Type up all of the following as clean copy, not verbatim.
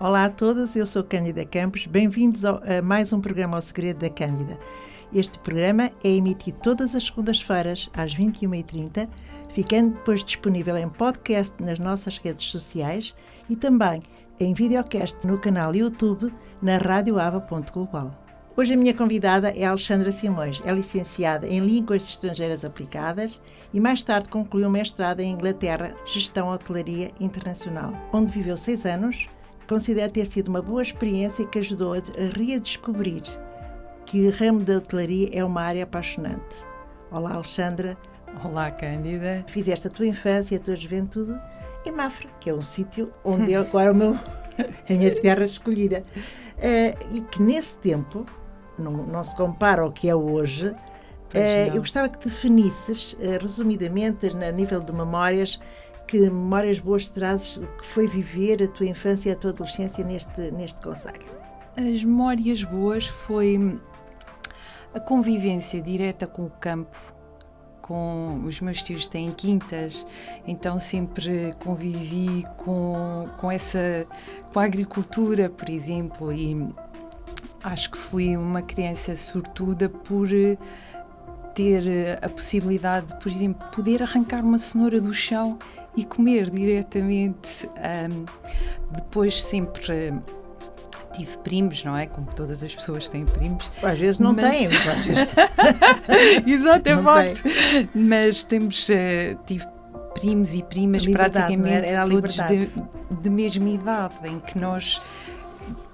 Olá a todos, eu sou Cândida Campos, bem-vindos a mais um programa ao Segredo da Cândida. Este programa é emitido todas as segundas-feiras às 21h30, ficando depois disponível em podcast nas nossas redes sociais e também em videocast no canal YouTube na radioava.global. Hoje a minha convidada é Alexandra Simões, é licenciada em Línguas Estrangeiras Aplicadas e mais tarde concluiu um mestrado em Inglaterra, Gestão Hotelaria Internacional, onde viveu 6 anos. Considero ter sido uma boa experiência que ajudou a redescobrir que o ramo da hotelaria é uma área apaixonante. Olá, Alexandra. Olá, Cândida. Fizeste a tua infância e a tua juventude em Mafra, que é um sítio onde é agora a minha terra escolhida. E que nesse tempo, não se compara ao que é hoje, eu gostava que definisses, resumidamente, a nível de memórias, que memórias boas trazes, o que foi viver a tua infância e a tua adolescência neste concelho? As memórias boas foi a convivência direta com o campo, com os meus tios têm quintas, então sempre convivi com a agricultura, por exemplo, e acho que fui uma criança sortuda por ter a possibilidade de, por exemplo, poder arrancar uma cenoura do chão e comer diretamente. Depois sempre tive primos, não é? Como todas as pessoas têm primos. Às vezes não têm, mas às vezes... Exato, é facto. Mas tive primos e primas praticamente era todos de mesma idade, em que nós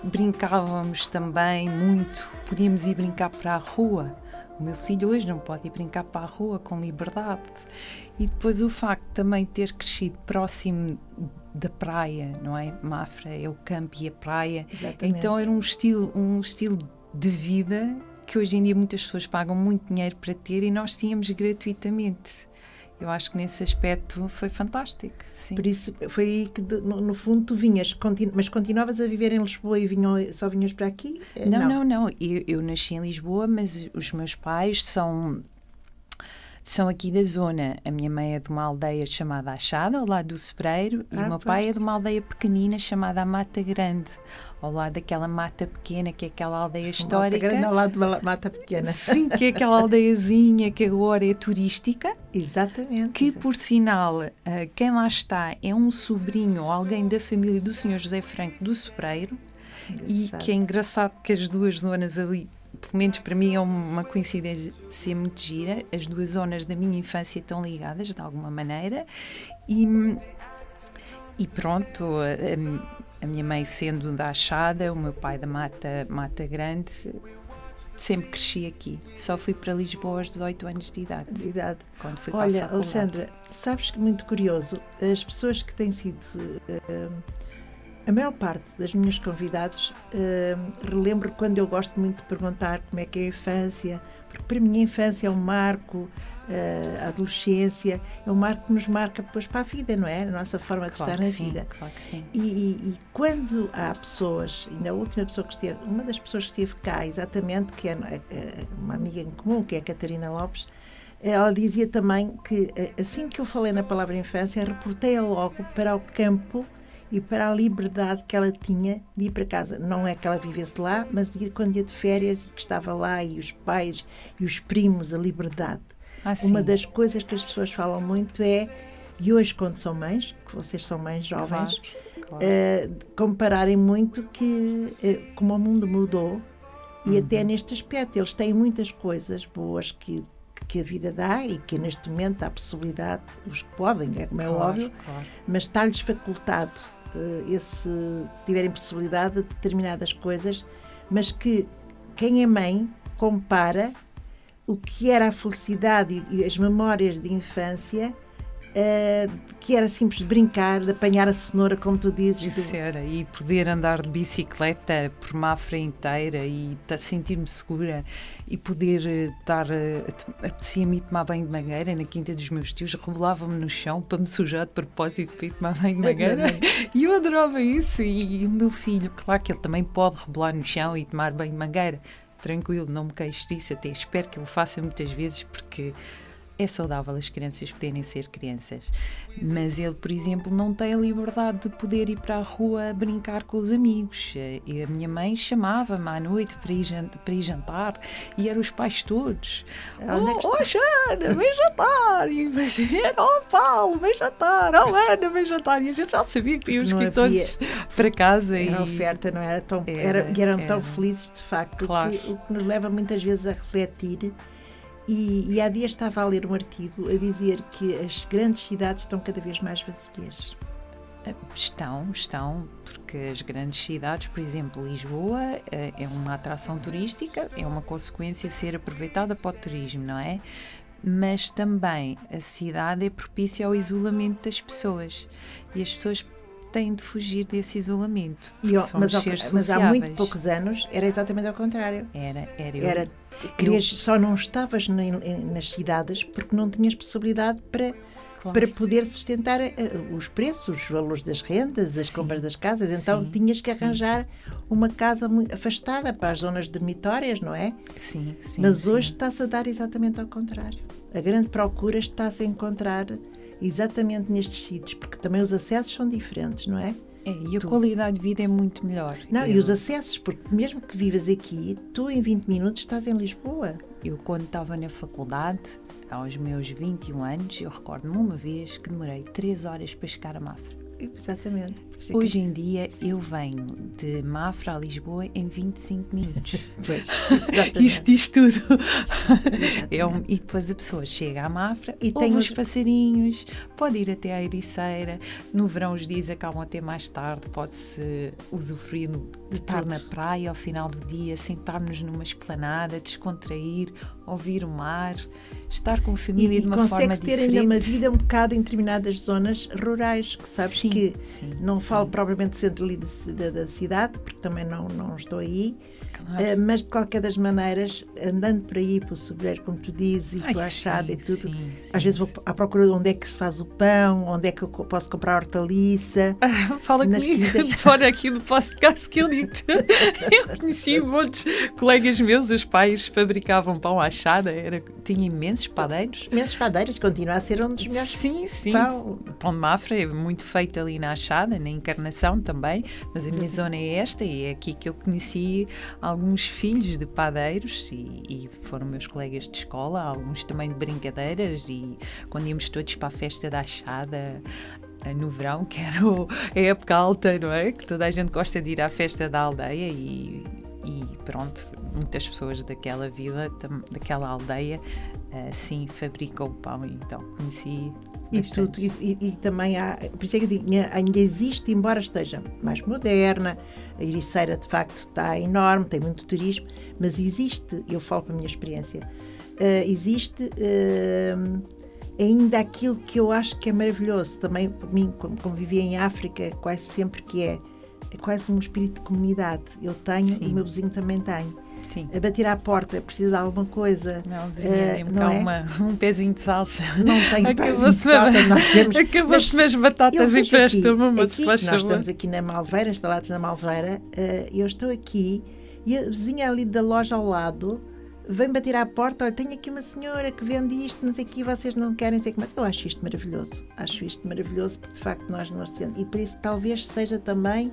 brincávamos também muito, podíamos ir brincar para a rua. O meu filho hoje não pode ir brincar para a rua com liberdade. E depois o facto de também ter crescido próximo da praia, não é? Mafra é o campo e a praia. Exatamente. Então era um estilo de vida que hoje em dia muitas pessoas pagam muito dinheiro para ter e nós tínhamos gratuitamente. Eu acho que nesse aspecto foi fantástico. Sim. Por isso foi aí que, no fundo, tu vinhas, mas continuavas a viver em Lisboa e só vinhas para aqui? Não. Eu nasci em Lisboa, mas os meus pais são aqui da zona. A minha mãe é de uma aldeia chamada Achada, ao lado do Sebreiro, e o meu pai é de uma aldeia pequenina chamada a Mata Grande, ao lado daquela mata pequena, que é aquela aldeia histórica. Mata Grande ao lado de uma mata pequena. Sim, que é aquela aldeiazinha que agora é turística. Exatamente. Que, por sinal, quem lá está é um sobrinho ou alguém da família do Sr. José Franco do Sebreiro. E que é engraçado que as duas zonas ali, pelo menos para mim é uma coincidência muito gira, as duas zonas da minha infância estão ligadas de alguma maneira e pronto, a minha mãe sendo da Achada, o meu pai da Mata Grande, sempre cresci aqui. Só fui para Lisboa aos 18 anos de idade. Quando fui para a faculdade. Alexandra, sabes que muito curioso, as pessoas que têm sido... A maior parte das minhas convidados relembro quando eu gosto muito de perguntar como é que é a infância, porque para mim a infância é um marco, a adolescência é um marco que nos marca depois para a vida, não é? A nossa forma de estar na vida. Claro que sim. E quando há pessoas, ainda a última pessoa que esteve, uma das pessoas que esteve cá, exatamente, que é uma amiga em comum, que é a Catarina Lopes, ela dizia também que assim que eu falei na palavra infância, reportei-a logo para o campo e para a liberdade que ela tinha de ir para casa. Não é que ela vivesse lá, mas de ir quando ia de férias e que estava lá, e os pais e os primos, a liberdade. Uma das coisas que as pessoas falam muito é, e hoje quando são mães, que vocês são mães jovens, claro. Compararem muito como o mundo mudou, e até neste aspecto, eles têm muitas coisas boas que a vida dá e que neste momento há possibilidade, os que podem, como é óbvio, mas está-lhes facultado se tiverem possibilidade de determinadas coisas, mas que quem é mãe compara o que era a felicidade e as memórias de infância, que era simples de brincar, de apanhar a cenoura, como tu dizes. Isso era, e poder andar de bicicleta por Mafra inteira e sentir-me segura e poder apetecia-me tomar banho de mangueira na quinta dos meus tios, rebolava-me no chão para me sujar de propósito para ir tomar banho de mangueira e eu adorava isso. E o meu filho, claro que ele também pode rebolar no chão e tomar banho de mangueira, tranquilo, não me queixo disso, até espero que ele faça muitas vezes, porque é saudável as crianças poderem ser crianças, mas ele, por exemplo, não tem a liberdade de poder ir para a rua brincar com os amigos. E a minha mãe chamava-me à noite para ir jantar e eram os pais todos. Xana, vem jantar! E dizer, Paulo, vem jantar! Ana, vem jantar! E a gente já sabia que tínhamos que ir todos para casa. Era a oferta, não era tão... eram tão felizes, de facto, claro. o que nos leva muitas vezes a refletir. E há dias estava a ler um artigo a dizer que as grandes cidades estão cada vez mais vazias. Estão, porque as grandes cidades, por exemplo, Lisboa, é uma atração turística, é uma consequência ser aproveitada para o turismo, não é? Mas também a cidade é propícia ao isolamento das pessoas e as pessoas têm de fugir desse isolamento, porque somos seres sociáveis. Mas há muito poucos anos era exatamente ao contrário. Só não estavas nas cidades porque não tinhas possibilidade para poder sustentar os preços, os valores das rendas, as compras das casas. Então tinhas que arranjar uma casa muito afastada para as zonas dormitórias, não é? Sim. Mas hoje está-se a dar exatamente ao contrário. A grande procura está-se a encontrar exatamente nestes sítios, porque também os acessos são diferentes, não é? E a qualidade de vida é muito melhor. E os acessos, porque mesmo que vivas aqui, tu em 20 minutos estás em Lisboa. Eu, quando estava na faculdade, aos meus 21 anos, eu recordo-me uma vez que demorei 3 horas para chegar a Mafra. Exatamente. Hoje em dia eu venho de Mafra a Lisboa em 25 minutos. Pois, isto diz tudo. E depois a pessoa chega à Mafra, ouve os passarinhos, pode ir até à Ericeira. No verão os dias acabam até mais tarde, pode-se usufruir de estar na praia ao final do dia, sentar-nos numa esplanada, descontrair, ouvir o mar, estar com a família de uma forma diferente. E consegue ter ainda uma vida um bocado em determinadas zonas rurais, que sabes que não falo propriamente do centro ali da cidade, porque também não estou aí, claro. Mas de qualquer das maneiras, andando por aí, pelo Sobreiro, como tu dizes, e pela Achada e tudo, às vezes vou à procura de onde é que se faz o pão, onde é que eu posso comprar hortaliça. Fala comigo, fora aqui do podcast que eu digo. Eu conheci muitos colegas meus, os pais fabricavam pão à Achada, tinha imensos padeiros. Imensos padeiros, continua a ser um dos melhores. Sim. O pão de Mafra é muito feito ali na Achada, na Encarnação também, mas a minha zona é esta e é aqui que eu conheci alguns filhos de padeiros e foram meus colegas de escola, alguns também de brincadeiras, e quando íamos todos para a festa da Achada no verão, que era a época alta, não é? Que toda a gente gosta de ir à festa da aldeia e pronto, muitas pessoas daquela vila, daquela aldeia, sim, fabricam o pão, então conheci bastante. E também há, por isso é que eu digo, ainda existe, embora esteja mais moderna, a Ericeira de facto está enorme, tem muito turismo, mas existe, eu falo pela minha experiência, existe ainda aquilo que eu acho que é maravilhoso, também para mim, como vivia em África, quase sempre que é quase um espírito de comunidade. Eu tenho, e o meu vizinho também tem. Sim. A bater à porta, precisa de alguma coisa. Não, vizinho, não é? Um pezinho de salsa. Não tenho pezinho de salsa. Nós temos. Acabou-se as batatas e presta-me uma, se faz nós estamos aqui na Malveira, instalados na Malveira. Eu estou aqui e a vizinha ali da loja ao lado vem bater à porta. Olha, tenho aqui uma senhora que vende isto, não sei o que, vocês não querem, sei o que, mas eu acho isto maravilhoso, porque de facto nós não sendo. E por isso talvez seja também.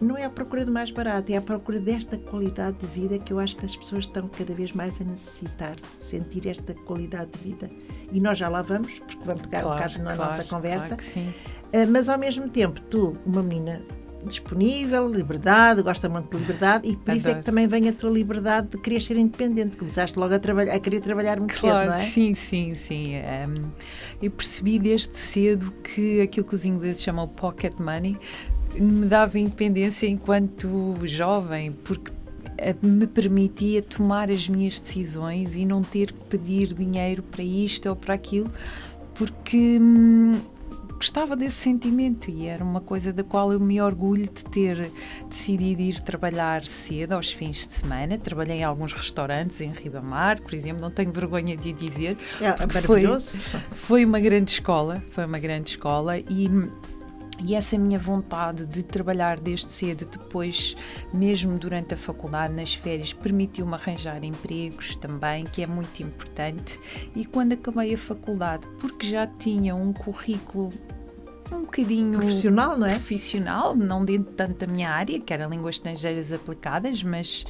Não é a procura do mais barato, é a procura desta qualidade de vida que eu acho que as pessoas estão cada vez mais a necessitar, sentir esta qualidade de vida. E nós já lá vamos, porque vamos pegar um bocado na nossa conversa. Claro que sim. Mas ao mesmo tempo, tu, uma menina disponível, liberdade, gosta muito de liberdade, e por isso é que também vem a tua liberdade de querer ser independente. Começaste logo a querer trabalhar muito cedo, não é? Sim. Eu percebi desde cedo que aquilo que os ingleses chamam pocket money me dava independência enquanto jovem, porque me permitia tomar as minhas decisões e não ter que pedir dinheiro para isto ou para aquilo, porque gostava desse sentimento e era uma coisa da qual eu me orgulho de ter decidido ir trabalhar cedo aos fins de semana. Trabalhei em alguns restaurantes em Ribamar, por exemplo, não tenho vergonha de dizer, maravilhoso. Foi uma grande escola E essa minha vontade de trabalhar desde cedo, depois, mesmo durante a faculdade, nas férias, permitiu-me arranjar empregos também, que é muito importante. E quando acabei a faculdade, porque já tinha um currículo um bocadinho profissional, não é? Profissional, não dentro tanto da minha área, que era línguas estrangeiras aplicadas, mas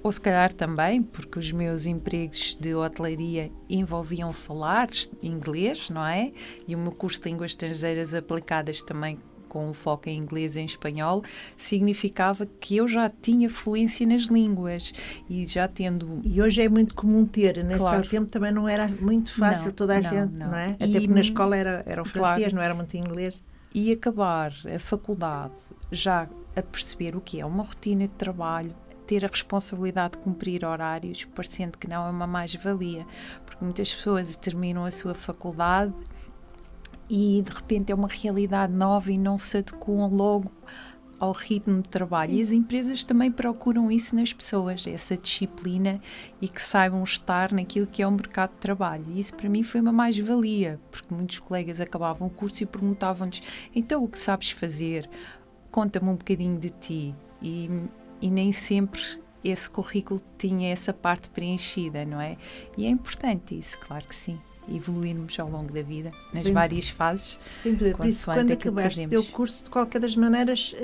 ou se calhar também, porque os meus empregos de hotelaria envolviam falar inglês, não é? E o meu curso de línguas estrangeiras aplicadas também, com um foco em inglês e em espanhol, significava que eu já tinha fluência nas línguas e já tendo... E hoje é muito comum ter, nesse Claro. tempo também não era muito fácil toda a gente, não é? Até porque na escola era o francês, não era muito inglês. E acabar a faculdade já a perceber o que é uma rotina de trabalho, ter a responsabilidade de cumprir horários, parecendo que não é uma mais-valia, porque muitas pessoas terminam a sua faculdade e de repente é uma realidade nova e não se adequam logo ao ritmo de trabalho. Sim. E as empresas também procuram isso nas pessoas, essa disciplina e que saibam estar naquilo que é o mercado de trabalho. E isso para mim foi uma mais-valia, porque muitos colegas acabavam o curso e perguntavam-nos: então o que sabes fazer? Conta-me um bocadinho de ti. E nem sempre esse currículo tinha essa parte preenchida, não é? E é importante isso, claro que sim. Evoluirmos ao longo da vida, nas várias fases. Sem dúvida. Por isso, quando acabaste o teu curso, de qualquer das maneiras,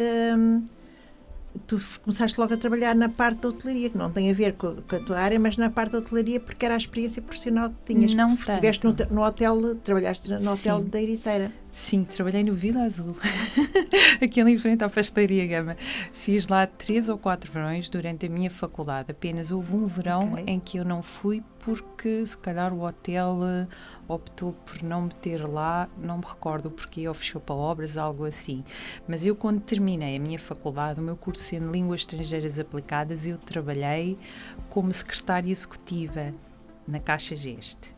tu começaste logo a trabalhar na parte da hotelaria, que não tem a ver com a tua área, mas na parte da hotelaria, porque era a experiência profissional que tinhas. Não tanto. Estiveste no hotel, trabalhaste no hotel da Ericeira. Sim, trabalhei no Vila Azul, aquele em frente à Pastelaria Gama. Fiz lá 3 ou 4 verões durante a minha faculdade. Apenas houve um verão em que eu não fui porque se calhar o hotel optou por não me ter lá, não me recordo porque, ou fechou para obras, algo assim. Mas eu, quando terminei a minha faculdade, o meu curso em Línguas Estrangeiras Aplicadas, eu trabalhei como secretária executiva na Caixa Geste.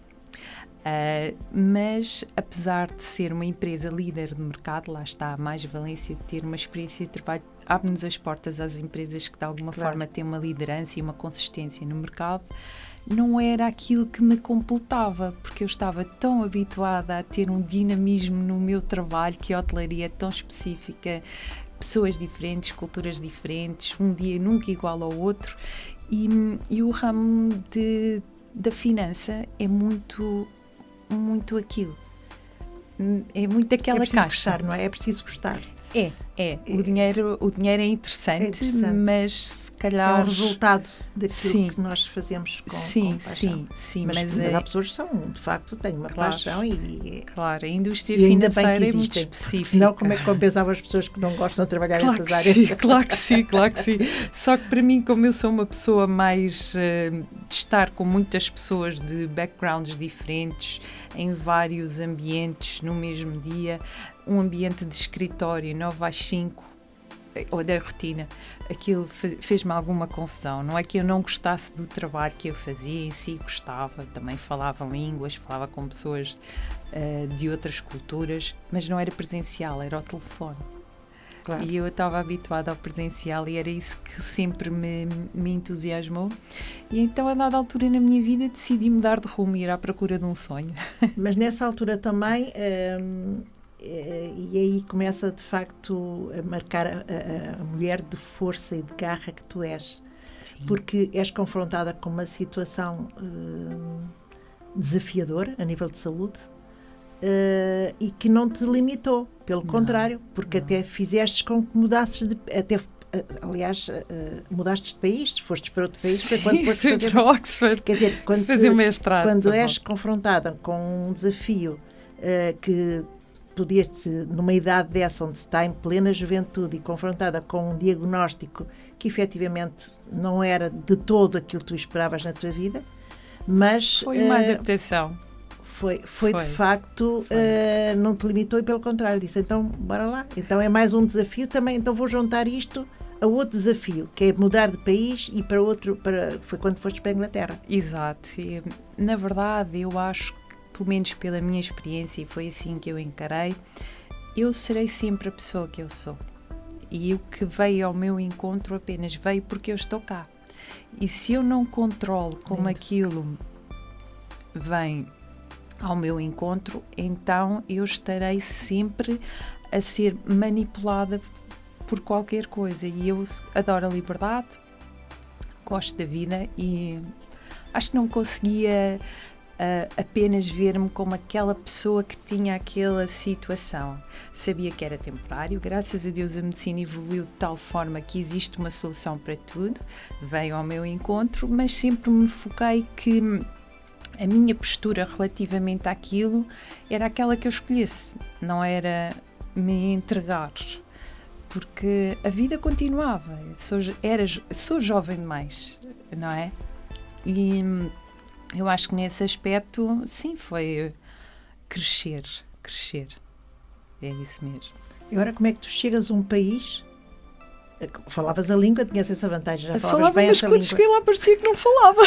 Mas, apesar de ser uma empresa líder de mercado, lá está a mais-valência de ter uma experiência de trabalho, abre-nos as portas às empresas que de alguma forma têm uma liderança e uma consistência no mercado, não era aquilo que me completava, porque eu estava tão habituada a ter um dinamismo no meu trabalho, que a hotelaria é tão específica, pessoas diferentes, culturas diferentes, um dia nunca igual ao outro, e o ramo da finança é muito aquilo. É muito aquela caixa. É preciso gostar, não é? É preciso gostar. O dinheiro é interessante, mas se calhar... É o resultado daquilo que nós fazemos com paixão. Sim. Mas há pessoas que são, de facto, têm uma paixão e... Claro, a indústria financeira é muito específica. Senão, como é que compensava as pessoas que não gostam de trabalhar nessas áreas? Claro que sim. Só que para mim, como eu sou uma pessoa mais de estar com muitas pessoas de backgrounds diferentes, em vários ambientes no mesmo dia, um ambiente de escritório 9 às 5, ou da rotina, aquilo fez-me alguma confusão. Não é que eu não gostasse do trabalho que eu fazia, em si gostava, também falava línguas, falava com pessoas de outras culturas, mas não era presencial, era ao telefone. Claro. E eu estava habituada ao presencial e era isso que sempre me entusiasmou. E então, a dada altura na minha vida, decidi mudar de rumo e ir à procura de um sonho. Mas nessa altura também... e aí começa de facto a marcar a mulher de força e de garra que tu és. Sim. Porque és confrontada com uma situação desafiadora a nível de saúde e que não te limitou, pelo contrário, porque até fizeste com que mudasses mudaste de país, fostes para outro país. Sim, quando foste fazer para Oxford, quer dizer, fazer mestrado. Quando és confrontada com um desafio que podias-te, numa idade dessa, onde se está em plena juventude e confrontada com um diagnóstico que efetivamente não era de todo aquilo que tu esperavas na tua vida, mas... Foi uma adaptação. Foi de facto, não te limitou e pelo contrário, disse, então, bora lá. Então é mais um desafio também, então vou juntar isto a outro desafio, que é mudar de país e para outro, foi quando foste para a Inglaterra. Exato. E, na verdade, eu acho que, pelo menos pela minha experiência, e foi assim que eu encarei, eu serei sempre a pessoa que eu sou. E o que veio ao meu encontro apenas veio porque eu estou cá. E se eu não controlo como aquilo vem ao meu encontro, então eu estarei sempre a ser manipulada por qualquer coisa. E eu adoro a liberdade, gosto da vida e acho que não conseguia apenas ver-me como aquela pessoa que tinha aquela situação. Sabia que era temporário, graças a Deus a medicina evoluiu de tal forma que existe uma solução para tudo, veio ao meu encontro, mas sempre me foquei que a minha postura relativamente àquilo era aquela que eu escolhesse, não era me entregar, porque a vida continuava, sou jovem demais, não é? E eu acho que nesse aspecto, sim, foi crescer. É isso mesmo. E agora, como é que tu chegas a um país? Falavas a língua, tinhas essa vantagem, já falavas bem essa língua. Mas quando cheguei lá parecia que não falava.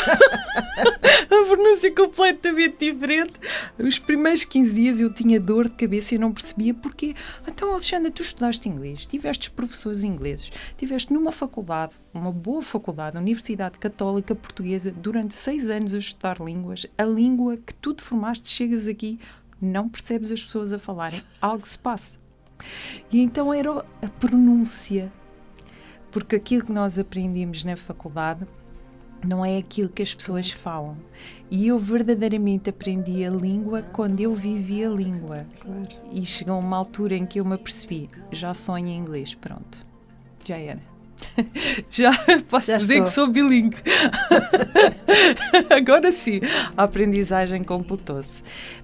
A pronúncia completamente diferente. Os primeiros 15 dias eu tinha dor de cabeça e não percebia porquê. Então, Alexandra, tu estudaste inglês, tiveste professores ingleses, tiveste numa faculdade, uma boa faculdade, a Universidade Católica Portuguesa, durante 6 anos a estudar línguas, a língua que tu te formaste, chegas aqui, não percebes as pessoas a falarem, algo se passa. E então era a pronúncia, porque aquilo que nós aprendemos na faculdade não é aquilo que as pessoas falam. E eu verdadeiramente aprendi a língua quando eu vivi a língua. Claro. E chegou uma altura em que eu me apercebi, já sonho em inglês, pronto, já era. Já posso dizer que sou bilingue. Agora sim, a aprendizagem completou-se.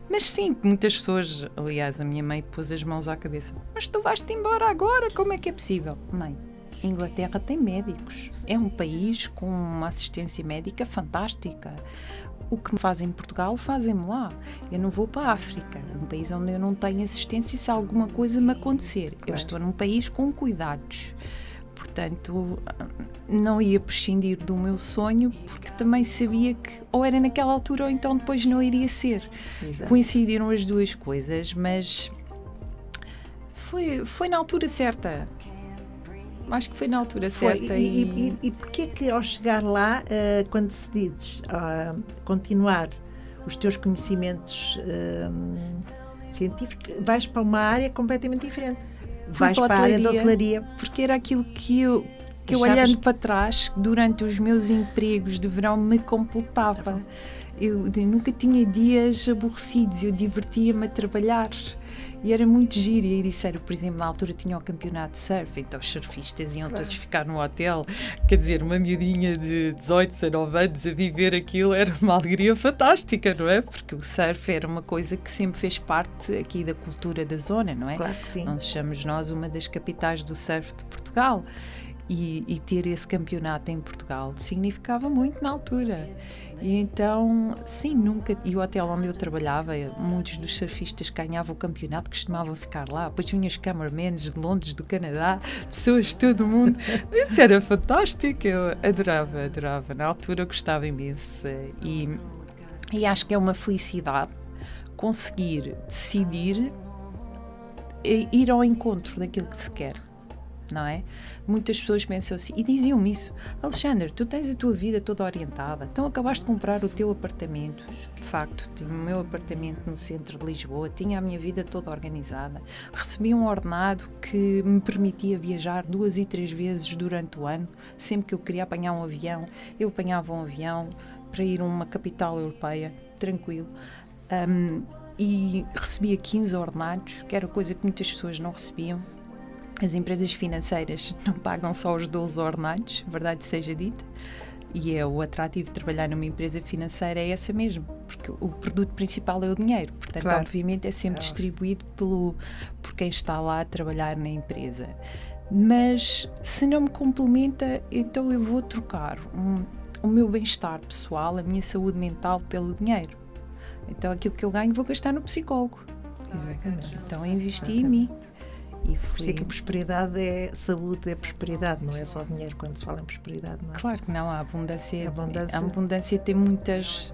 Mas sim, muitas pessoas, aliás, a minha mãe pôs as mãos à cabeça. Mas tu vais-te embora agora, como é que é possível? Mãe, a Inglaterra tem médicos. É um país com uma assistência médica fantástica. O que me fazem em Portugal, fazem-me lá. Eu não vou para a África, um país onde eu não tenho assistência se alguma coisa me acontecer. Claro. Eu estou num país com cuidados. Portanto, não ia prescindir do meu sonho, porque também sabia que ou era naquela altura ou então depois não iria ser. Exato. Coincidiram as duas coisas, mas foi na altura certa. Acho que foi na altura certa. E porquê que ao chegar lá, quando decides continuar os teus conhecimentos científicos, vais para uma área completamente diferente? Vais para a área da hotelaria. Porque era aquilo que eu olhando para trás, durante os meus empregos de verão, me completava. Eu nunca tinha dias aborrecidos, eu divertia-me a trabalhar. E era muito giro. E Ericeira, por exemplo, na altura tinha o campeonato de surf, então os surfistas iam todos ficar no hotel. Quer dizer, uma miudinha de 18, 19 anos a viver aquilo era uma alegria fantástica, não é? Porque o surf era uma coisa que sempre fez parte aqui da cultura da zona, não é? Claro que sim. Nós somos uma das capitais do surf de Portugal. E ter esse campeonato em Portugal significava muito na altura. E então, sim, nunca... E o hotel onde eu trabalhava, muitos dos surfistas ganhavam o campeonato, costumavam ficar lá. Depois vinham os cameramans de Londres, do Canadá, pessoas de todo o mundo. Isso era fantástico, eu adorava. Na altura eu gostava imenso. E acho que é uma felicidade conseguir decidir ir ao encontro daquilo que se quer. Não é? Muitas pessoas pensam assim, e diziam-me isso: Alexandre, tu tens a tua vida toda orientada, então acabaste de comprar o teu apartamento. De facto, tinha o meu apartamento no centro de Lisboa, tinha a minha vida toda organizada, recebi um ordenado que me permitia viajar 2 e 3 vezes durante o ano. Sempre que eu queria apanhar um avião, eu apanhava um avião para ir a uma capital europeia, tranquilo. E recebia 15 ordenados, que era coisa que muitas pessoas não recebiam. As empresas financeiras não pagam só os 12 ordenados, verdade seja dita, e é o atrativo de trabalhar numa empresa financeira, é essa mesmo, porque o produto principal é o dinheiro, portanto, claro, obviamente é sempre distribuído por quem está lá a trabalhar na empresa. Mas se não me complementa, então eu vou trocar o meu bem-estar pessoal, a minha saúde mental pelo dinheiro. Então aquilo que eu ganho vou gastar no psicólogo. Exatamente. Então investi em mim. Por isso é que a prosperidade é saúde, é prosperidade, não é só dinheiro quando se fala em prosperidade, não é? Claro que não, a abundância tem muitas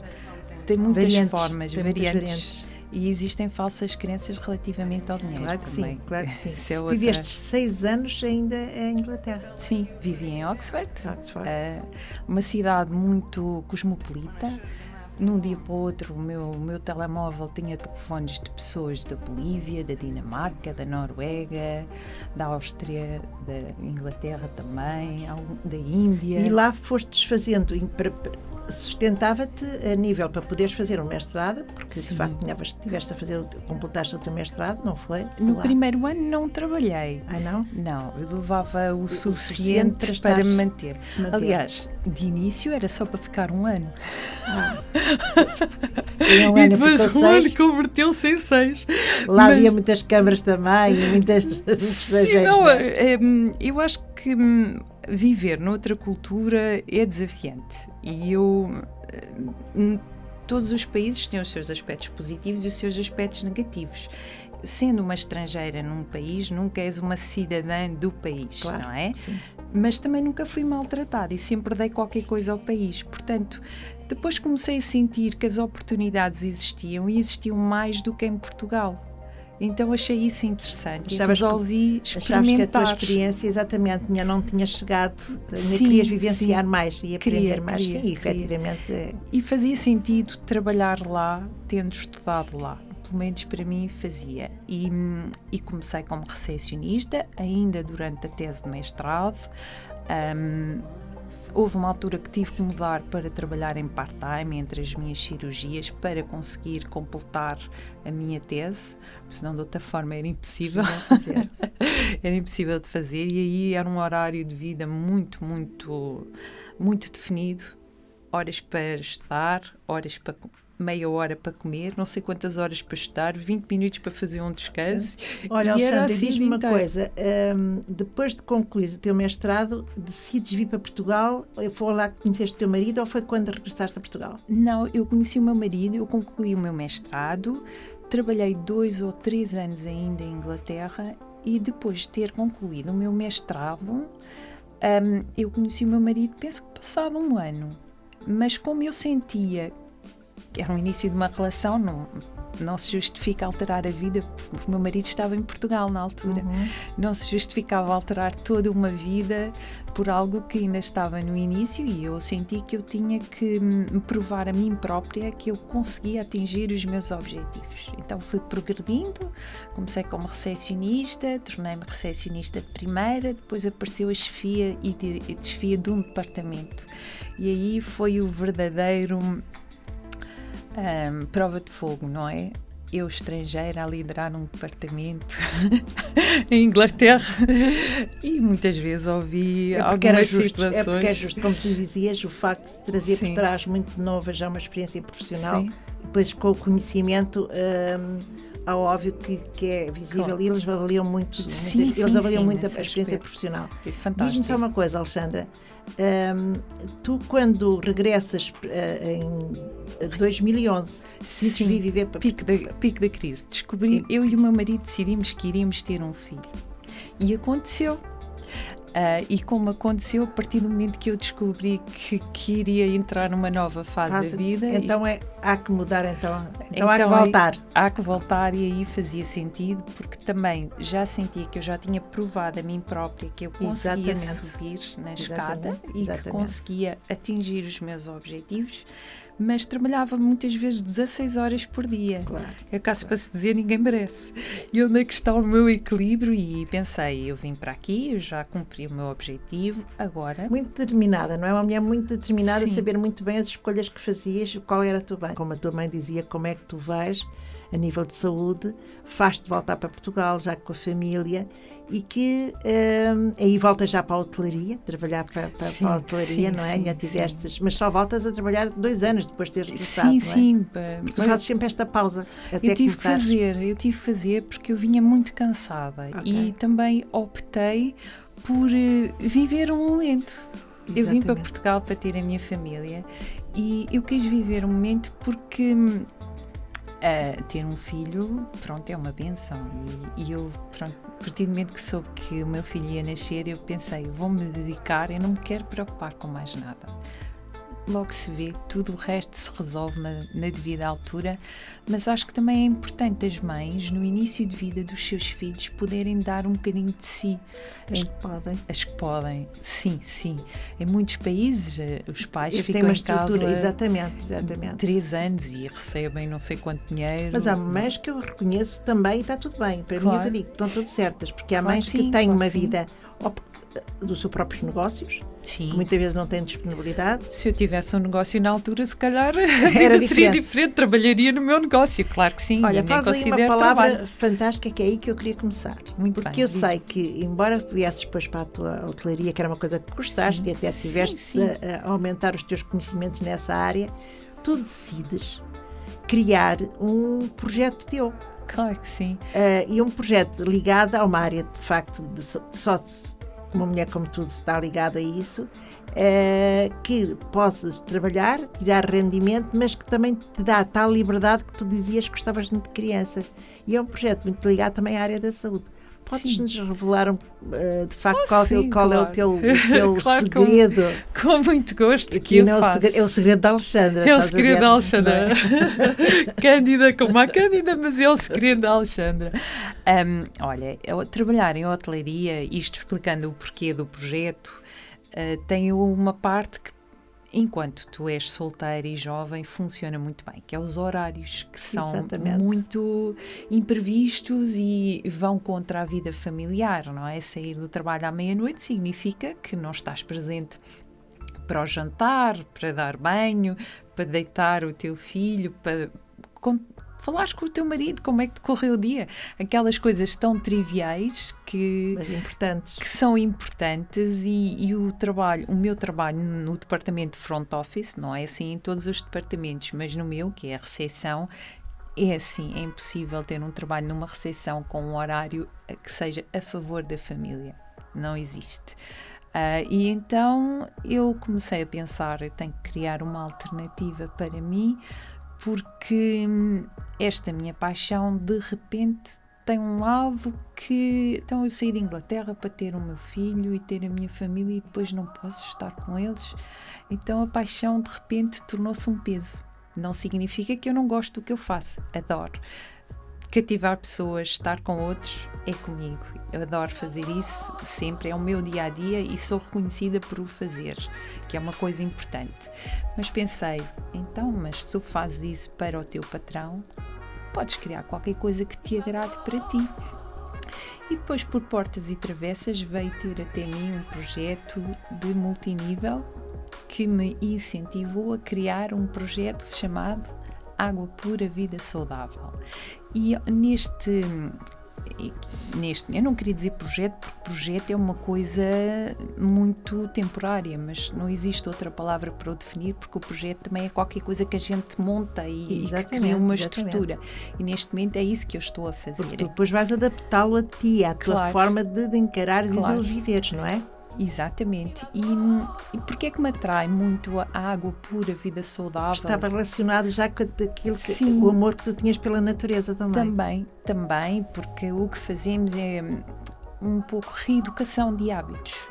formas, variantes. E existem falsas crenças relativamente ao dinheiro. Claro que também. Sim, claro que sim. É Viveste 6 anos ainda em Inglaterra. Sim, vivi em Oxford. Uma cidade muito cosmopolita, num dia para o outro, o meu telemóvel tinha telefones de pessoas da Bolívia, da Dinamarca, da Noruega, da Áustria, da Inglaterra também, da Índia. E lá foste desfazendo, sustentava-te a nível para poderes fazer um mestrado, porque Sim. de facto tiveste a fazer, completaste o teu mestrado, não foi? No primeiro ano não trabalhei. Ah, não? Não, eu levava o suficiente suficiente para me manter. Aliás, de início era só para ficar um ano. E um E ano depois ficou um ano 6. converteu-se em 6. Lá havia muitas câmaras também e muitas estrangeiros. Não, não é? eu acho que viver noutra cultura é desafiante. E todos os países têm os seus aspectos positivos e os seus aspectos negativos. Sendo uma estrangeira num país, nunca és uma cidadã do país, Claro, não é? sim. Mas também nunca fui maltratada e sempre dei qualquer coisa ao país. Portanto, depois comecei a sentir que as oportunidades existiam e existiam mais do que em Portugal. Então achei isso interessante e resolvi experimentar. Achavas que a tua experiência exatamente não tinha chegado, ainda querias vivenciar mais e aprender mais. Sim, efetivamente. E fazia sentido trabalhar lá, tendo estudado lá. Pelo menos para mim fazia. E comecei como recepcionista, ainda durante a tese de mestrado. Houve uma altura que tive que mudar para trabalhar em part-time entre as minhas cirurgias para conseguir completar a minha tese, porque senão de outra forma era impossível. Era impossível de fazer e aí era um horário de vida muito, muito, muito definido. Horas para estudar, meia hora para comer, não sei quantas horas para estudar, 20 minutos para fazer um descanso. Olha, e Alexandra, diz-me uma coisa, depois de concluir o teu mestrado, decides vir para Portugal, foi lá que conheceste o teu marido ou foi quando regressaste a Portugal? Não, eu conheci o meu marido, eu concluí o meu mestrado, trabalhei 2 ou 3 anos ainda em Inglaterra e depois de ter concluído o meu mestrado, eu conheci o meu marido, penso que passado um ano, mas como eu sentia que era o início de uma relação, não se justifica alterar a vida, porque o meu marido estava em Portugal na altura. Não se justificava alterar toda uma vida por algo que ainda estava no início e eu senti que eu tinha que me provar a mim própria que eu conseguia atingir os meus objetivos. Então fui progredindo, comecei como recepcionista, tornei-me recepcionista de primeira, depois apareceu a chefia e desfia de um departamento. E aí foi o verdadeiro prova de fogo, não é? Eu, estrangeira, a liderar um departamento em Inglaterra e muitas vezes ouvi algumas situações. É porque é justo, como tu dizias, o facto de trazer por trás muito nova já uma experiência profissional, depois com o conhecimento, é óbvio que é visível, claro. E eles avaliam muito, eles avaliam muito a experiência profissional. Fantástico. Diz-me só uma coisa, Alexandra. Tu, quando regressas em 2011, sim, viver para pico da crise, eu e o meu marido decidimos que iríamos ter um filho e aconteceu. E como aconteceu a partir do momento que eu descobri que iria entrar numa nova fase da vida. Então há que mudar, então há que voltar. Há que voltar e aí fazia sentido, porque também já sentia que eu já tinha provado a mim própria que eu conseguia subir na escada e que conseguia atingir os meus objetivos, mas trabalhava muitas vezes 16 horas por dia. Claro, Acaso para se dizer, ninguém merece. E onde é que está o meu equilíbrio? E pensei, eu vim para aqui, eu já cumpri o meu objetivo, agora... Muito determinada, não é? Uma mulher muito determinada, a saber muito bem as escolhas que fazias, qual era o teu bem. Como a tua mãe dizia, como é que tu vais, a nível de saúde, faz-te voltar para Portugal, já com a família, e que aí voltas já para a hotelaria, trabalhar para a hotelaria, não é? Ainda tivestes, mas só voltas a trabalhar 2 anos depois de teres regressado, não é? Sim. Porque tu fazes sempre esta pausa até eu tive que fazer porque eu vinha muito cansada e também optei por viver um momento. Exatamente. Eu vim para Portugal para ter a minha família e eu quis viver um momento porque ter um filho, pronto, é uma benção e eu, pronto, a partir do momento que soube que o meu filho ia nascer, eu pensei, vou-me dedicar, eu não me quero preocupar com mais nada. logo se vê, tudo o resto se resolve na devida altura, mas acho que também é importante as mães, no início de vida dos seus filhos, poderem dar um bocadinho de si. As que podem, sim. Em muitos países, os pais ficam em casa exatamente. 3 anos e recebem não sei quanto dinheiro. Mas há mães que eu reconheço também e está tudo bem. Para mim, eu digo, estão tudo certas, porque há mães que têm uma vida dos seus próprios negócios, que muitas vezes não têm disponibilidade. Se eu tivesse um negócio na altura, se calhar a vida seria diferente, trabalharia no meu negócio, claro que sim. Olha, faz aí uma palavra fantástica que é aí que eu queria começar. Porque eu sei que, embora viesses depois para a tua hotelaria, que era uma coisa que gostaste e até tiveste a aumentar os teus conhecimentos nessa área, tu decides criar um projeto teu. Claro que sim. E um projeto ligado a uma área, de facto, uma mulher como tu está ligada a isso, que possas trabalhar, tirar rendimento, mas que também te dá a tal liberdade que tu dizias que gostavas muito de crianças. E é um projeto muito ligado também à área da saúde. Podes-nos revelar, de facto, qual é o teu claro, segredo? Com muito gosto que eu faço. É o segredo da Alexandra. É o segredo da Alexandra. Cândida como a Cândida, mas é o segredo da Alexandra. Olha, trabalhar em hotelaria, isto explicando o porquê do projeto, tem uma parte que, enquanto tu és solteira e jovem, funciona muito bem, que é os horários, que são muito imprevistos e vão contra a vida familiar, não é? Sair do trabalho à meia-noite significa que não estás presente para o jantar, para dar banho, para deitar o teu filho, para falares com o teu marido, como é que decorreu o dia. Aquelas coisas tão triviais que são importantes e o meu trabalho no departamento de front office, não é assim em todos os departamentos, mas no meu, que é a recepção, é assim, é impossível ter um trabalho numa recepção com um horário que seja a favor da família. Não existe. E então eu comecei a pensar, eu tenho que criar uma alternativa para mim, porque esta minha paixão de repente tem um lado que... Então eu saí de Inglaterra para ter o meu filho e ter a minha família e depois não posso estar com eles. Então a paixão de repente tornou-se um peso. Não significa que eu não gosto do que eu faço, adoro. Cativar pessoas, estar com outros, é comigo. Eu adoro fazer isso sempre, é o meu dia-a-dia e sou reconhecida por o fazer, que é uma coisa importante. Mas pensei, mas se tu fazes isso para o teu patrão, podes criar qualquer coisa que te agrade para ti. E depois, por portas e travessas, veio ter até mim um projeto de multinível que me incentivou a criar um projeto chamado Água Pura Vida Saudável. E neste, eu não queria dizer projeto, porque projeto é uma coisa muito temporária, mas não existe outra palavra para o definir, porque o projeto também é qualquer coisa que a gente monta e que cria uma estrutura. E neste momento é isso que eu estou a fazer. Porque tu depois vais adaptá-lo a ti, à tua forma de encarares e de o viveres, não é? Exatamente. E porquê é que me atrai muito a água pura, vida saudável? Estava relacionado já com aquilo o amor que tu tinhas pela natureza também. Também, porque o que fazemos é um pouco reeducação de hábitos.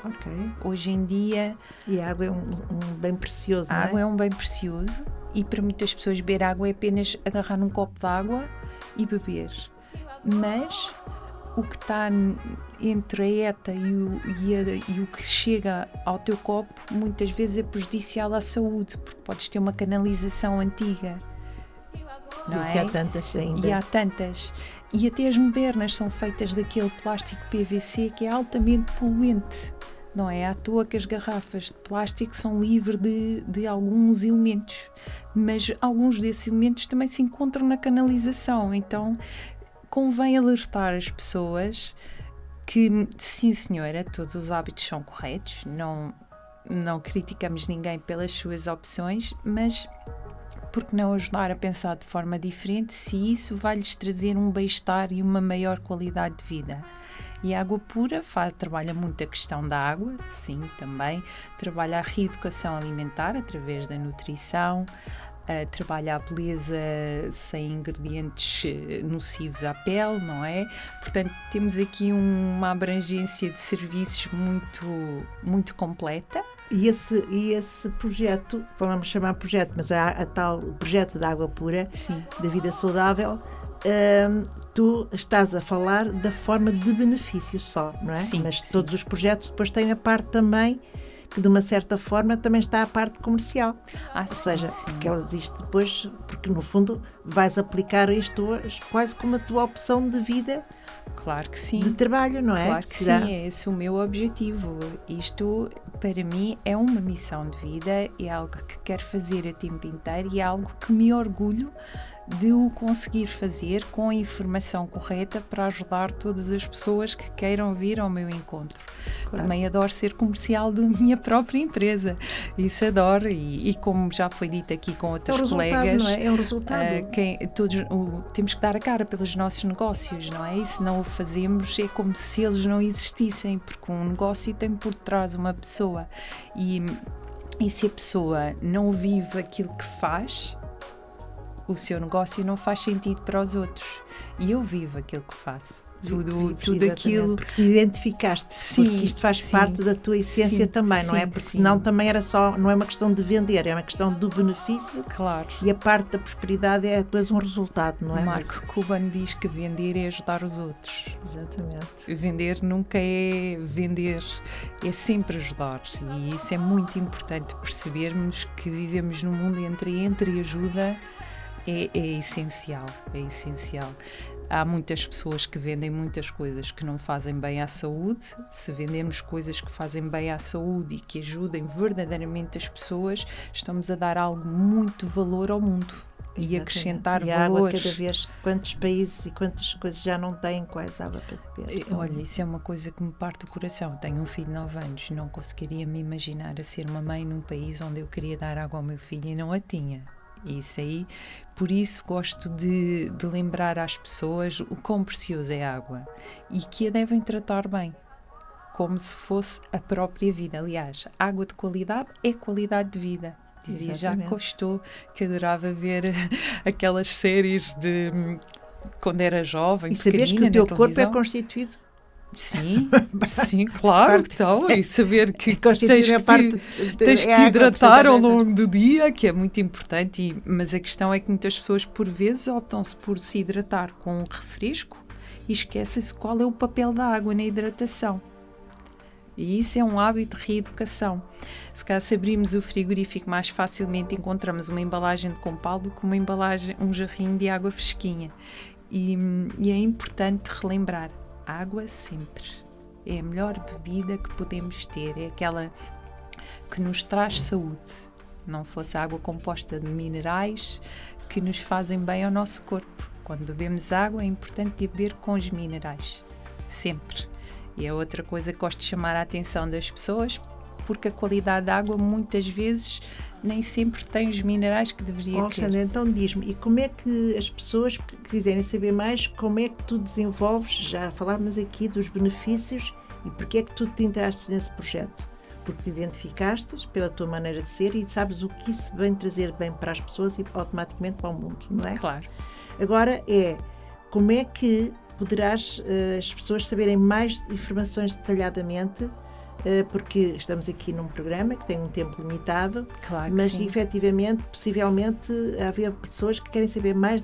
Hoje em dia... E a água é um bem precioso, não é? A água é um bem precioso e para muitas pessoas beber água é apenas agarrar num copo de água e beber. Mas... o que está entre a ETA e o que chega ao teu copo muitas vezes é prejudicial à saúde, porque podes ter uma canalização antiga, não é? E há tantas ainda. E há tantas. E até as modernas são feitas daquele plástico PVC que é altamente poluente, não é? À toa que as garrafas de plástico são livres de alguns elementos, mas alguns desses elementos também se encontram na canalização, então... Convém alertar as pessoas que, sim senhora, todos os hábitos são corretos, não criticamos ninguém pelas suas opções, mas por que não ajudar a pensar de forma diferente se isso vai-lhes trazer um bem-estar e uma maior qualidade de vida? E a Água Pura trabalha muito a questão da água, sim, também, trabalha a reeducação alimentar através da nutrição, trabalha a beleza sem ingredientes nocivos à pele, não é? Portanto, temos aqui uma abrangência de serviços muito completa. E esse projeto, vamos chamar projeto, mas a tal projeto da água pura, sim, da vida saudável, tu estás a falar da forma de benefício só, não é? Sim, mas sim. Todos os projetos depois têm a parte também, que de uma certa forma também está a parte comercial. Ou seja, que ela existe depois, porque no fundo vais aplicar isto quase como a tua opção de vida. Claro que sim. De trabalho, não é? Claro que sim, é esse o meu objetivo. Isto, para mim, é uma missão de vida, é algo que quero fazer a tempo inteiro e é algo que me orgulho de o conseguir fazer com a informação correta para ajudar todas as pessoas que queiram vir ao meu encontro. Claro. Também adoro ser comercial da minha própria empresa. Isso adoro e como já foi dito aqui com outros colegas, não é? É um resultado. Temos que dar a cara pelos nossos negócios, não é? E se não o fazemos é como se eles não existissem, porque um negócio tem por trás uma pessoa e se a pessoa não vive aquilo que faz, o seu negócio não faz sentido para os outros. E eu vivo aquilo que faço. Tudo aquilo. Porque te identificaste, sim, porque isto faz parte da tua essência também, não é? Porque senão também era só, não é uma questão de vender, é uma questão do benefício. Claro. E a parte da prosperidade é depois um resultado, não é? Mark Cuban diz que vender é ajudar os outros. Exatamente. Vender nunca é vender, é sempre ajudar. E isso é muito importante percebermos que vivemos num mundo entre e ajuda. É essencial, é essencial. Há muitas pessoas que vendem muitas coisas que não fazem bem à saúde. Se vendemos coisas que fazem bem à saúde e que ajudem verdadeiramente as pessoas, estamos a dar algo muito valor ao mundo. E acrescentar e valores. Água cada vez, quantos países e quantas coisas já não têm quase água para beber? Olha, isso é uma coisa que me parte o coração. Tenho um filho de 9 anos, não conseguiria me imaginar a ser uma mãe num país onde eu queria dar água ao meu filho e não a tinha. Isso aí, por isso gosto de lembrar às pessoas o quão preciosa é a água e que a devem tratar bem, como se fosse a própria vida. Aliás, água de qualidade é qualidade de vida. Dizia Jacques Cousteau, que adorava ver aquelas séries de quando era jovem, e saberes que o teu corpo é constituído. Sim, sim, claro, então, e saber que tens de te hidratar ao longo do dia, que é muito importante, mas a questão é que muitas pessoas por vezes optam-se por se hidratar com um refresco e esquecem-se qual é o papel da água na hidratação. E isso é um hábito de reeducação. Se calhar se abrirmos o frigorífico mais facilmente encontramos uma embalagem de compal do que um jarrinho de água fresquinha. E é importante relembrar. Água sempre. É a melhor bebida que podemos ter. É aquela que nos traz saúde. Não fosse água composta de minerais que nos fazem bem ao nosso corpo. Quando bebemos água é importante beber com os minerais. Sempre. E é outra coisa que gosto de chamar a atenção das pessoas, porque a qualidade da água muitas vezes nem sempre tem os minerais que deveria ter. Então diz-me, e como é que as pessoas que quiserem saber mais, como é que tu desenvolves, já falámos aqui dos benefícios, e porque é que tu te entraste nesse projeto? Porque te identificaste pela tua maneira de ser e sabes o que isso vem trazer bem para as pessoas e automaticamente para o mundo, não é? Claro. Agora como é que poderás as pessoas saberem mais informações detalhadamente, porque estamos aqui num programa que tem um tempo limitado, claro, mas sim. Efetivamente, possivelmente, havia pessoas que querem saber mais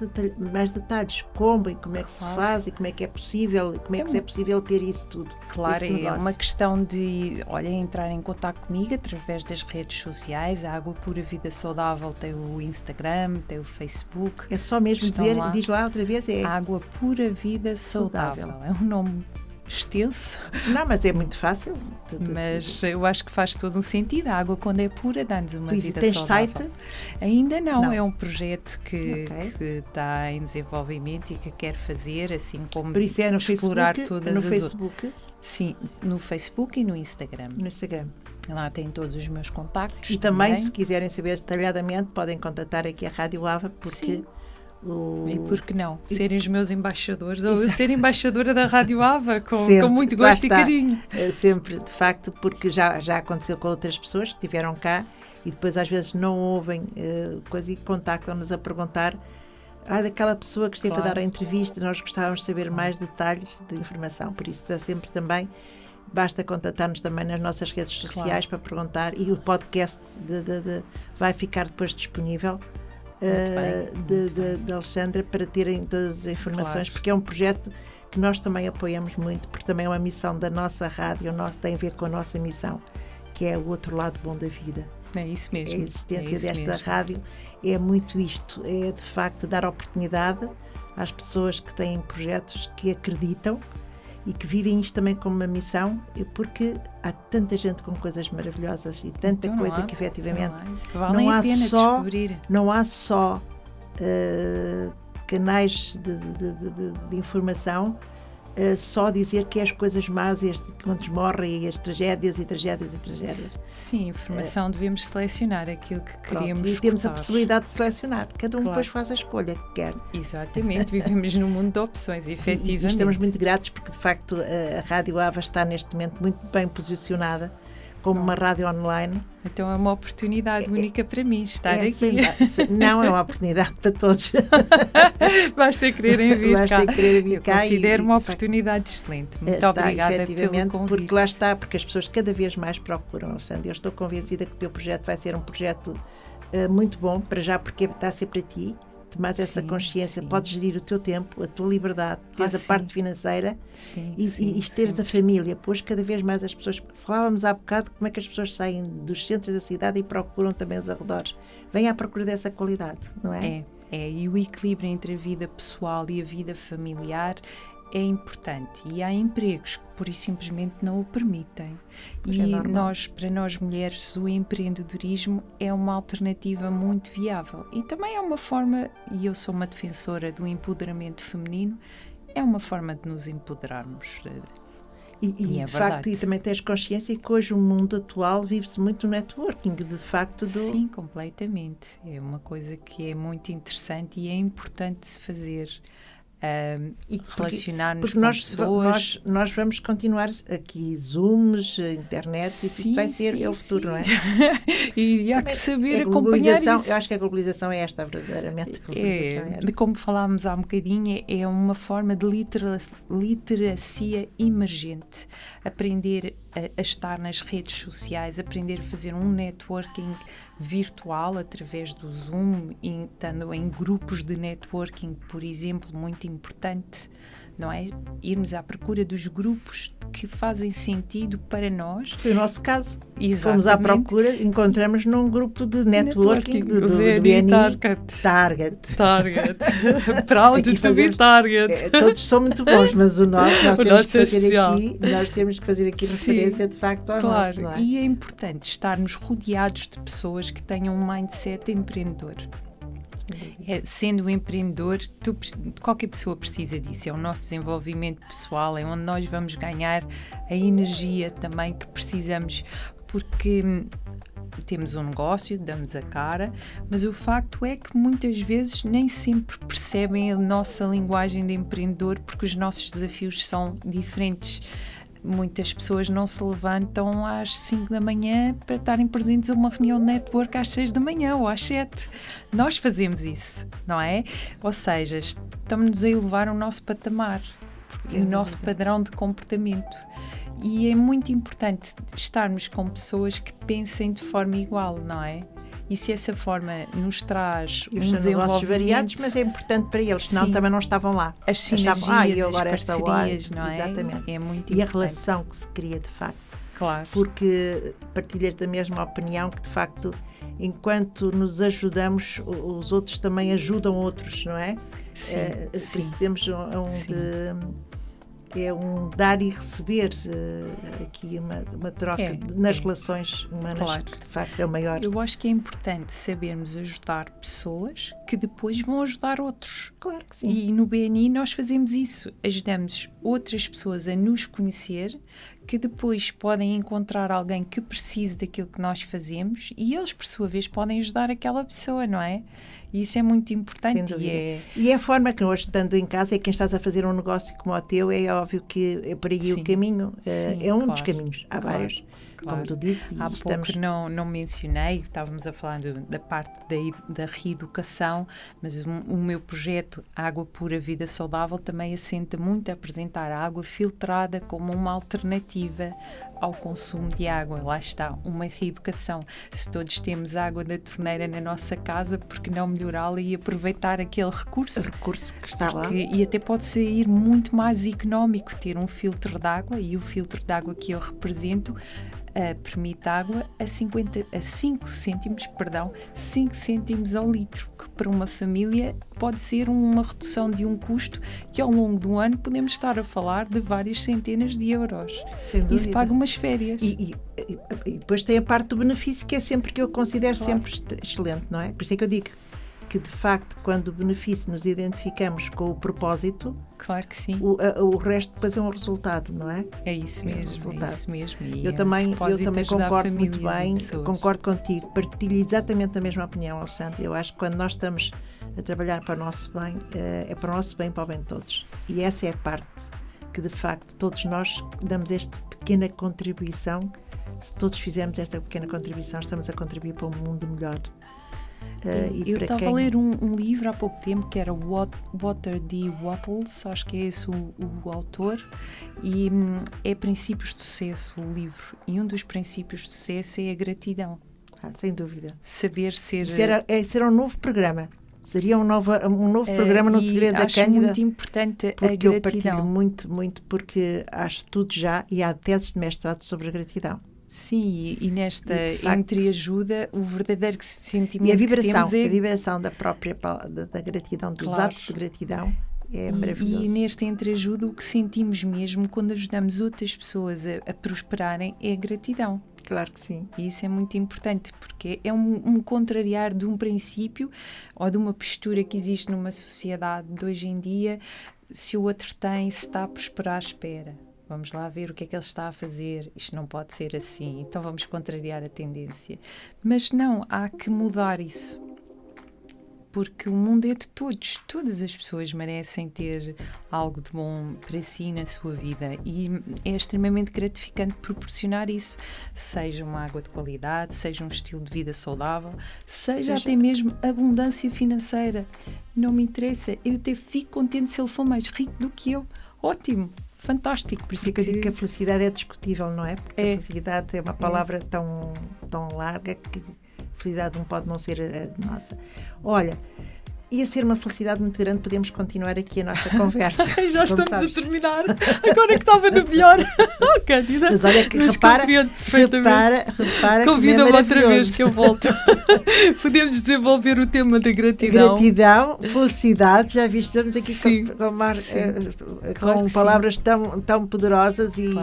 detalhes, como e como é que se faz e como é que é possível, e como é que é possível ter isso tudo. Claro, é uma questão de, entrar em contato comigo através das redes sociais. A Água Pura Vida Saudável tem o Instagram, tem o Facebook. É só mesmo dizer, diz lá outra vez, Água Pura Vida Saudável. É um nome extenso. Não, mas é muito fácil. Mas eu acho que faz todo um sentido. A água, quando é pura, dá-nos uma vida tens saudável. Site? Ainda não. É um projeto que está em desenvolvimento e que quer fazer, assim como por isso é no explorar Facebook, todas no as Facebook? outras. Sim, no Facebook e no Instagram. No Instagram. Lá tem todos os meus contactos. E também, se quiserem saber detalhadamente, podem contactar aqui a Rádio Ava, porque... Sim. E por que não? Serem os meus embaixadores, ou eu ser embaixadora da Rádio Ava, com muito gosto e carinho. Sempre, de facto, porque já aconteceu com outras pessoas que estiveram cá e depois às vezes não ouvem coisa e contactam-nos a perguntar daquela pessoa que esteve a dar a entrevista, nós gostávamos de saber mais detalhes de informação, por isso está sempre também, basta contatar-nos também nas nossas redes sociais para perguntar, e o podcast vai ficar depois disponível de Alexandra para terem todas as informações, porque é um projeto que nós também apoiamos muito, porque também é uma missão da nossa rádio, tem a ver com a nossa missão, que é o outro lado bom da vida. É isso mesmo. A existência desta rádio é muito isto, é de facto dar oportunidade às pessoas que têm projetos, que acreditam e que vivem isto também como uma missão, porque há tanta gente com coisas maravilhosas e tanta coisa que efetivamente valem a pena descobrir. Não há só canais de informação, só dizer que é as coisas más, quando morrem, e as tragédias e tragédias e tragédias. Sim, informação devemos selecionar aquilo que queremos. E temos a possibilidade de selecionar. Cada um depois faz a escolha que quer. Exatamente, vivemos num mundo de opções, efetivamente. E estamos muito gratos porque, de facto, a Rádio Ava está neste momento muito bem posicionada como uma rádio online. Então é uma oportunidade única para mim estar aqui. Não, é uma oportunidade para todos. Basta quererem vir cá. Eu considero uma oportunidade excelente. Muito obrigada pelo convite. Porque lá está, porque as pessoas cada vez mais procuram, Alexandre. Eu estou convencida que o teu projeto vai ser um projeto muito bom, para já, porque está a ser para ti. Mas essa consciência, podes gerir o teu tempo, a tua liberdade, teres a parte financeira e teres a família, pois cada vez mais as pessoas, falávamos há bocado como é que as pessoas saem dos centros da cidade e procuram também os arredores, vêm à procura dessa qualidade, não é? E o equilíbrio entre a vida pessoal e a vida familiar é importante, e há empregos que pura e simplesmente não o permitem. Para nós mulheres, o empreendedorismo é uma alternativa muito viável, e também é uma forma, e eu sou uma defensora do empoderamento feminino, é uma forma de nos empoderarmos. E de facto, e também tens consciência que hoje o mundo atual vive-se muito no networking, de facto. Sim, completamente. É uma coisa que é muito interessante e é importante de se fazer. Relacionar-nos com pessoas. Nós vamos continuar aqui, Zooms, internet, isso vai ser o futuro, não é? E há que saber acompanhar isso. Eu acho que a globalização é esta, verdadeiramente. Como falámos há um bocadinho, é uma forma de literacia emergente. Aprender a estar nas redes sociais, aprender a fazer um networking virtual através do Zoom, estando em grupos de networking, por exemplo, muito importante, não é? Irmos à procura dos grupos que fazem sentido para nós. Foi o nosso caso. Exatamente. Fomos à procura, encontramos num grupo de networking do BNI Target. Proud to be Target. Todos são muito bons, mas nós temos que fazer aqui referência de facto ao nosso. Não é? E é importante estarmos rodeados de pessoas que tenham um mindset empreendedor. Sendo um empreendedor, qualquer pessoa precisa disso, é o nosso desenvolvimento pessoal, é onde nós vamos ganhar a energia também que precisamos, porque temos um negócio, damos a cara, mas o facto é que muitas vezes nem sempre percebem a nossa linguagem de empreendedor, porque os nossos desafios são diferentes. Muitas pessoas não se levantam às 5 da manhã para estarem presentes a uma reunião de network às 6 da manhã ou às 7. Nós fazemos isso, não é? Ou seja, estamos a elevar o nosso patamar e o nosso padrão de comportamento. E é muito importante estarmos com pessoas que pensem de forma igual, não é? E se essa forma nos traz um desenvolvimento variados, mas é importante para eles, senão também não estavam lá. As sinergias, agora as parcerias, não é? Exatamente. É muito importante. E a relação que se cria, de facto. Claro. Porque partilhas da mesma opinião que, de facto, enquanto nos ajudamos, os outros também ajudam outros, não é? Sim. Temos um dar e receber, aqui uma troca nas relações humanas, claro, que de facto é o maior. Eu acho que é importante sabermos ajudar pessoas que depois vão ajudar outros. Claro que sim. E no BNI nós fazemos isso, ajudamos outras pessoas a nos conhecer, que depois podem encontrar alguém que precise daquilo que nós fazemos e eles, por sua vez, podem ajudar aquela pessoa, não é? E isso é muito importante. E é a forma que nós, estando em casa, é quem estás a fazer um negócio como o teu, é óbvio que é por aí o caminho. É um dos caminhos. Há vários. como tu disse. Há pouco não mencionei, estávamos a falar da parte da reeducação, mas o meu projeto Água Pura, Vida Saudável também assenta muito a apresentar a água filtrada como uma alternativa ao consumo de água. Lá está, uma reeducação. Se todos temos água da torneira na nossa casa, por que não melhorá-la e aproveitar aquele recurso? O recurso que está lá. E até pode sair muito mais económico ter um filtro de água, e o filtro de água que eu represento permite água a 5 cêntimos, 5 cêntimos ao litro, que para uma família pode ser uma redução de um custo que ao longo do ano podemos estar a falar de várias centenas de euros. Sem dúvida. Isso paga umas férias. E depois tem a parte do benefício, que é sempre que eu considero sempre excelente, não é? Por isso é que eu digo que, de facto, quando o benefício nos identificamos com o propósito, claro que sim. O resto depois é um resultado, não é? É isso mesmo, é isso mesmo. E eu também concordo muito bem, concordo contigo, partilho exatamente a mesma opinião, Alexandre. Eu acho que quando nós estamos a trabalhar para o nosso bem, é para o nosso bem e para o bem de todos. E essa é a parte que, de facto, todos nós damos esta pequena contribuição. Se todos fizermos esta pequena contribuição, estamos a contribuir para um mundo melhor. Eu estava a ler um livro há pouco tempo que era Walter D. Wattles, acho que é esse o autor, e é Princípios de Sucesso o livro, e um dos princípios de sucesso é a gratidão. Sem dúvida. Saber ser... Esse era um novo programa. Seria um novo programa no Segredo da Cândida. Acho muito importante a gratidão. Eu partilho muito, muito, porque há estudos já e há teses de mestrado sobre a gratidão. Sim, e nesta entreajuda, o verdadeiro sentimento e a vibração, que temos a vibração da própria da gratidão, dos atos de gratidão, é maravilhoso. E nesta entreajuda, o que sentimos mesmo quando ajudamos outras pessoas a prosperarem é a gratidão. Claro que sim. E isso é muito importante, porque é um contrariar de um princípio ou de uma postura que existe numa sociedade de hoje em dia. Se o outro tem, se está a prosperar, espera. Vamos lá ver o que é que ele está a fazer. Isto não pode ser assim. Então vamos contrariar a tendência. Mas não, há que mudar isso. Porque o mundo é de todos. Todas as pessoas merecem ter algo de bom para si na sua vida. E é extremamente gratificante proporcionar isso. Seja uma água de qualidade, seja um estilo de vida saudável, seja até mesmo abundância financeira. Não me interessa. Eu até fico contente se ele for mais rico do que eu. Ótimo. Fantástico. Por isso que eu digo que a felicidade é discutível, não é? Porque a felicidade é uma palavra tão larga que a felicidade não pode não ser a nossa. Olha, ia ser uma felicidade muito grande, podemos continuar aqui a nossa conversa. Já estamos a terminar. Agora que estava na melhor. Cândida. Mas olha que repara convida-me outra vez que eu volto. Podemos desenvolver o tema da gratidão. Gratidão, felicidade, já viste, vamos aqui com palavras tão poderosas e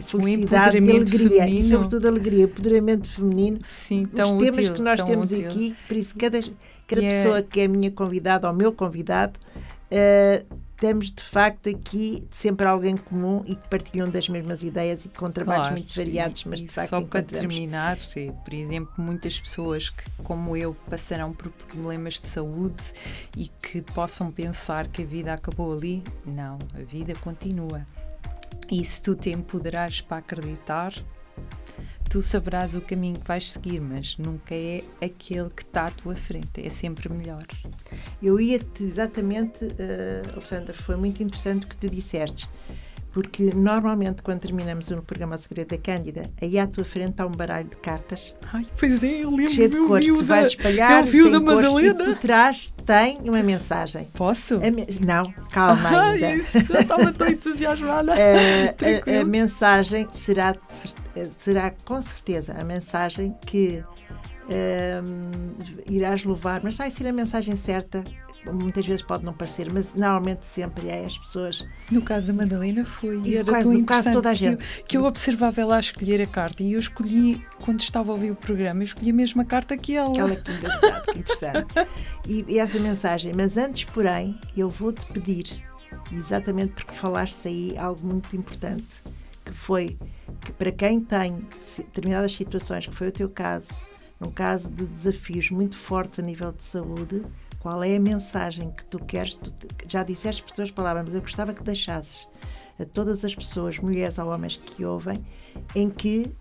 felicidade e alegria. Feminino. E sobretudo alegria, empoderamento feminino. Sim, os temas que nós temos aqui, por isso cada pessoa que é a minha convidada ou o meu convidado, temos de facto aqui sempre alguém comum e que partilham das mesmas ideias e com trabalhos muito variados, mas de facto só para terminar, por exemplo, muitas pessoas que, como eu, passarão por problemas de saúde e que possam pensar que a vida acabou ali. Não, a vida continua. E se tu te empoderares para acreditar, tu saberás o caminho que vais seguir, mas nunca é aquele que está à tua frente, é sempre melhor. Eu ia-te exatamente, Alexandra, foi muito interessante o que tu disseste, porque normalmente quando terminamos o programa O Segredo da Cândida, aí à tua frente está um baralho de cartas. Ai, pois é, eu lembro, cheio de cores que tu vais espalhar, tem da Madalena. E por trás tem uma mensagem. Posso? Não, calma ainda. Ai, já estava tão entusiasmada. A mensagem será com certeza a mensagem que irás levar, mas vai ser a mensagem certa. Muitas vezes pode não parecer, mas normalmente sempre é as pessoas. No caso da Madalena foi, e era quase tão no caso de toda a gente. Que eu observava ela a escolher a carta e eu escolhi, quando estava a ouvir o programa, eu escolhi a mesma carta que ela. Aquela que engraçado, que interessante. E essa mensagem, mas antes, porém, eu vou-te pedir, exatamente porque falaste aí algo muito importante, que foi que para quem tem determinadas situações, que foi o teu caso, num caso de desafios muito fortes a nível de saúde, qual é a mensagem que tu queres? Tu já disseste por tuas palavras, mas eu gostava que deixasses a todas as pessoas, mulheres ou homens que ouvem, em que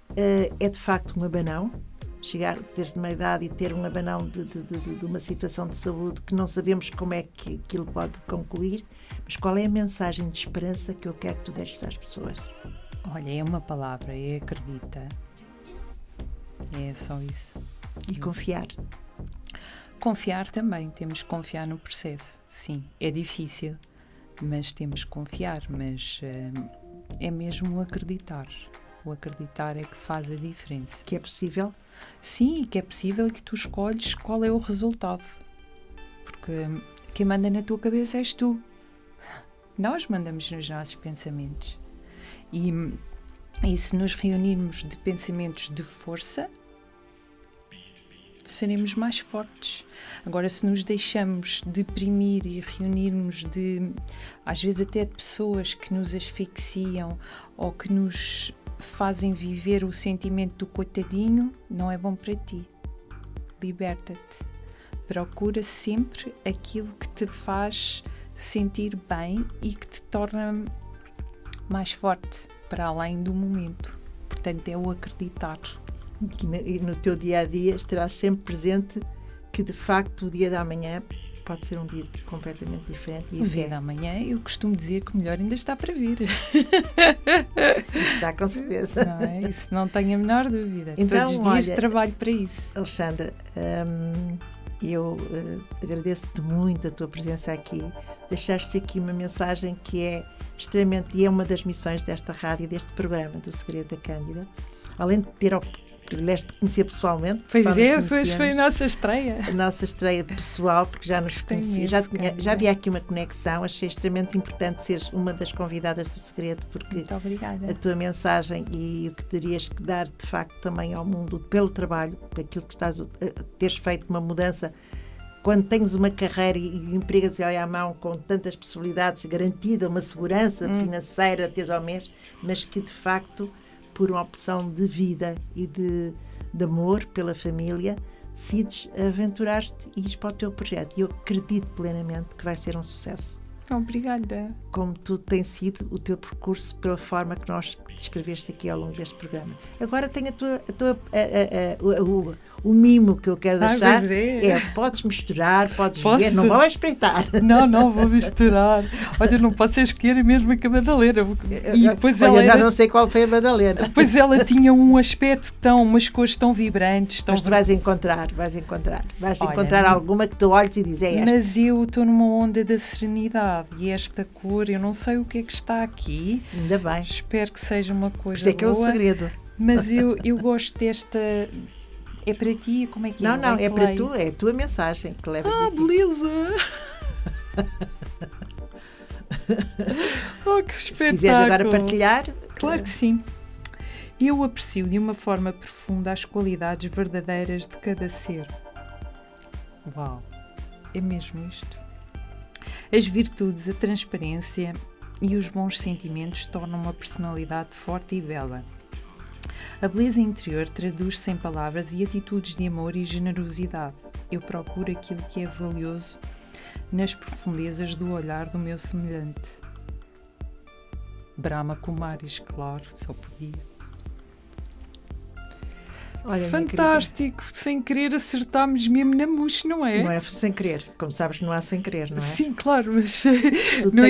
é de facto um abanão, chegar, ter-se de uma idade e ter um abanão de uma situação de saúde que não sabemos como é que aquilo pode concluir, mas qual é a mensagem de esperança que eu quero que tu deixes às pessoas? Olha, é uma palavra, é acredita. É só isso. E confiar. Confiar também, temos que confiar no processo. Sim, é difícil, mas temos que confiar, mas é mesmo o acreditar. O acreditar é que faz a diferença. Que é possível? Sim, que é possível e que tu escolhes qual é o resultado. Porque quem manda na tua cabeça és tu. Nós mandamos nos nossos pensamentos. E se nos reunirmos de pensamentos de força, seremos mais fortes. Agora, se nos deixamos deprimir e reunirmos às vezes até de pessoas que nos asfixiam ou que nos fazem viver o sentimento do coitadinho, não é bom para ti. Liberta-te. Procura sempre aquilo que te faz sentir bem e que te torna mais forte para além do momento. Portanto, é o acreditar. E no teu dia-a-dia estarás sempre presente que, de facto, o dia da manhã pode ser um dia completamente diferente. E o dia da manhã, eu costumo dizer que o melhor ainda está para vir. Está, com certeza. Não é? Isso não tenho a menor dúvida. Então, todos os dias trabalho para isso. Alexandra, eu agradeço-te muito a tua presença aqui. Deixaste aqui uma mensagem que é extremamente, e é uma das missões desta rádio, deste programa do Segredo da Cândida. Além de ter o privilégio de conhecer pessoalmente. Pois foi a nossa estreia. A nossa estreia pessoal, porque já nos conhecia. Já havia aqui uma conexão. Achei extremamente importante seres uma das convidadas do Segredo, porque muito obrigada. A tua mensagem e o que terias que dar, de facto, também ao mundo pelo trabalho, por aquilo que teres feito uma mudança. Quando tens uma carreira e empregas ali à mão com tantas possibilidades, garantida uma segurança financeira teres ao mês, mas que de facto, por uma opção de vida e de amor pela família, decides aventurar-te e ires para o teu projeto. E eu acredito plenamente que vai ser um sucesso. Obrigada. Como tu tem sido o teu percurso pela forma que nós descreveste aqui ao longo deste programa. Agora tenho o mimo que eu quero deixar podes misturar, podes ver, não vou espreitar. Não vou misturar. Olha, não posso escolher a mesma que a Madalena. E depois não sei qual foi a Madalena. Depois ela tinha um aspecto umas cores tão vibrantes. Mas tu vais encontrar. Vais encontrar alguma que tu olhes e dizes, é esta. Mas eu estou numa onda da serenidade e esta cor, eu não sei o que é que está aqui. Ainda bem. Espero que seja uma coisa boa. Isso é que é o segredo. Mas eu gosto desta... É para ti? Como é que é? Não, é para tu, é a tua mensagem que levas daqui. Beleza! Oh, que espetáculo! Se quiseres agora partilhar... Claro que sim. Eu aprecio de uma forma profunda as qualidades verdadeiras de cada ser. Uau! É mesmo isto? As virtudes, a transparência e os bons sentimentos tornam uma personalidade forte e bela. A beleza interior traduz-se em palavras e atitudes de amor e generosidade. Eu procuro aquilo que é valioso nas profundezas do olhar do meu semelhante. Brahma Kumaris, claro, só podia. Olha, fantástico, sem querer acertámos mesmo na mousse, não é? Não é sem querer, como sabes, não há sem querer, não é? Sim, claro, mas não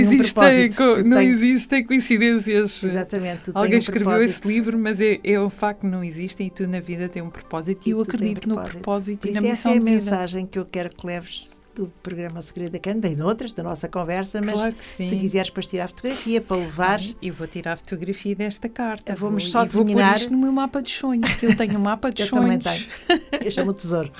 existem coincidências. Exatamente. Alguém escreveu esse livro, mas é um facto que não existem e tu na vida tem um propósito e eu acredito no propósito e na missão de vida. Essa é a mensagem que eu quero que leves do programa Segredo da Cândida e de outras da nossa conversa, mas claro que sim. Se quiseres depois tirar a fotografia para levares... Eu vou tirar a fotografia desta carta. Vamos só terminar... Vou pôr isto no meu mapa de sonhos, que eu tenho um mapa de sonhos. Eu também tenho. Eu chamo o tesouro.